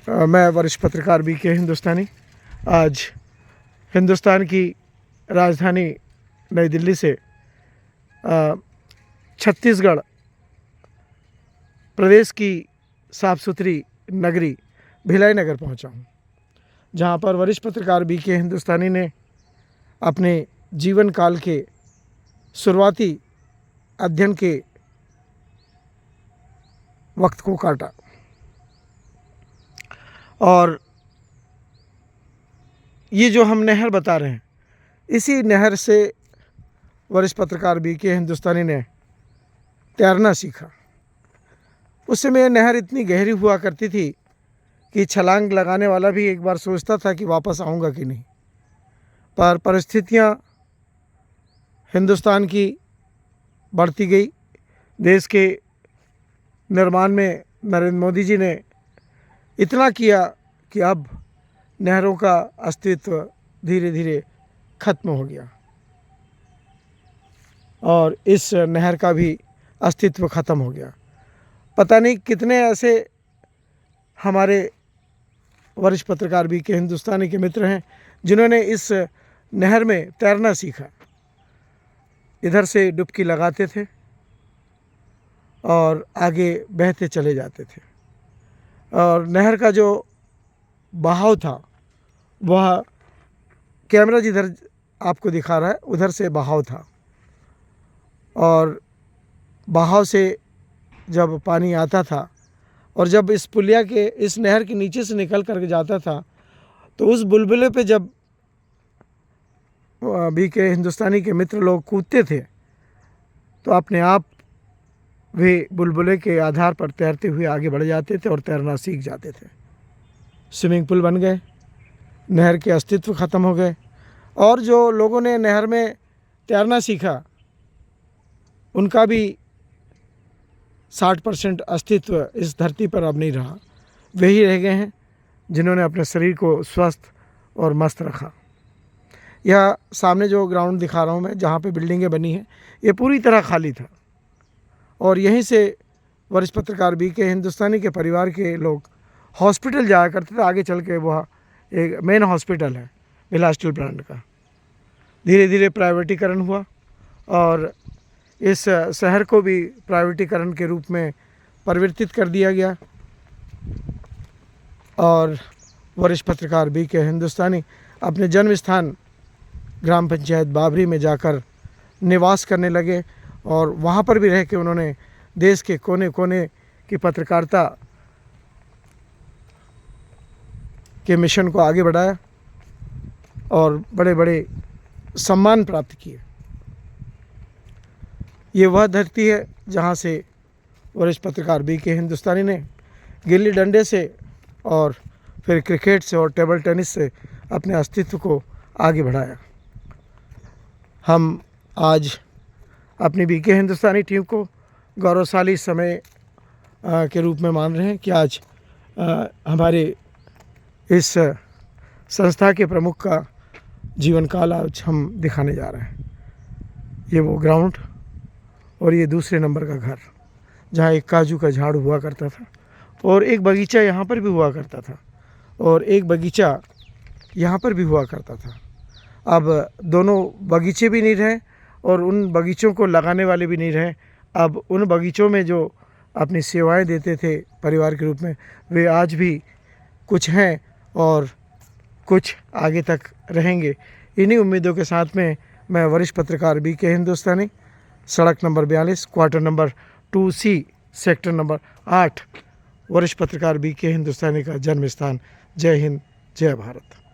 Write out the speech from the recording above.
मैं वरिष्ठ पत्रकार BK हिंदुस्तानी आज हिंदुस्तान की राजधानी नई दिल्ली से छत्तीसगढ़ प्रदेश की साफ़ सुथरी नगरी भिलाई नगर पहुंचा हूं, जहां पर वरिष्ठ पत्रकार BK हिंदुस्तानी ने अपने जीवन काल के शुरुआती अध्ययन के वक्त को काटा और ये जो हम नहर बता रहे हैं, इसी नहर से वरिष्ठ पत्रकार BK हिंदुस्तानी ने तैरना सीखा। उस समय यह नहर इतनी गहरी हुआ करती थी कि छलांग लगाने वाला भी एक बार सोचता था कि वापस आऊँगा कि नहीं, पर परिस्थितियाँ हिंदुस्तान की बढ़ती गई। देश के निर्माण में नरेंद्र मोदी जी ने इतना किया कि अब नहरों का अस्तित्व धीरे धीरे खत्म हो गया और इस नहर का भी अस्तित्व खत्म हो गया। पता नहीं कितने ऐसे हमारे वरिष्ठ पत्रकार BK हिंदुस्तानी के मित्र हैं जिन्होंने इस नहर में तैरना सीखा। इधर से डुबकी लगाते थे और आगे बहते चले जाते थे और नहर का जो बहाव था वह कैमरा जिधर आपको दिखा रहा है उधर से बहाव था और बहाव से जब पानी आता था और जब इस पुलिया के इस नहर के नीचे से निकल कर जाता था तो उस बुलबुले पे जब BK हिंदुस्तानी के मित्र लोग कूदते थे तो अपने आप वे बुलबुले के आधार पर तैरते हुए आगे बढ़ जाते थे और तैरना सीख जाते थे। स्विमिंग पूल बन गए, नहर के अस्तित्व ख़त्म हो गए और जो लोगों ने नहर में तैरना सीखा उनका भी 60% अस्तित्व इस धरती पर अब नहीं रहा। वही रह गए हैं जिन्होंने अपने शरीर को स्वस्थ और मस्त रखा। यह सामने जो ग्राउंड दिखा रहा हूँ मैं, जहाँ पे बिल्डिंगें बनी हैं, ये पूरी तरह खाली था और यहीं से वरिष्ठ पत्रकार BK हिंदुस्तानी के परिवार के लोग हॉस्पिटल जाया करते थे। आगे चल के वह एक मेन हॉस्पिटल है भिलाई स्टील प्लांट का। धीरे धीरे प्राइवेटीकरण हुआ और इस शहर को भी प्राइवेटीकरण के रूप में परिवर्तित कर दिया गया और वरिष्ठ पत्रकार BK हिंदुस्तानी अपने जन्म स्थान ग्राम पंचायत बाबरी में जाकर निवास करने लगे और वहाँ पर भी रह के उन्होंने देश के कोने कोने की पत्रकारिता के मिशन को आगे बढ़ाया और बड़े बड़े सम्मान प्राप्त किए। ये वह धरती है जहाँ से वरिष्ठ पत्रकार BK हिंदुस्तानी ने गिल्ली डंडे से और फिर क्रिकेट से और टेबल टेनिस से अपने अस्तित्व को आगे बढ़ाया। हम आज अपनी BK हिंदुस्तानी टीम को गौरवशाली समय के रूप में मान रहे हैं कि आज हमारे इस संस्था के प्रमुख का जीवन काल आज हम दिखाने जा रहे हैं। ये वो ग्राउंड और ये दूसरे नंबर का घर जहाँ एक काजू का झाड़ हुआ करता था और एक बगीचा यहाँ पर भी हुआ करता था और एक बगीचा यहाँ पर भी हुआ करता था। अब दोनों बगीचे भी नहीं रहे और उन बगीचों को लगाने वाले भी नहीं रहे। अब उन बगीचों में जो अपनी सेवाएं देते थे परिवार के रूप में, वे आज भी कुछ हैं और कुछ आगे तक रहेंगे। इन्हीं उम्मीदों के साथ में मैं वरिष्ठ पत्रकार BK हिंदुस्तानी, सड़क number 42, quarter number 2C, sector number 8, वरिष्ठ पत्रकार BK हिंदुस्तानी का जन्म स्थान। जय हिंद, जय भारत।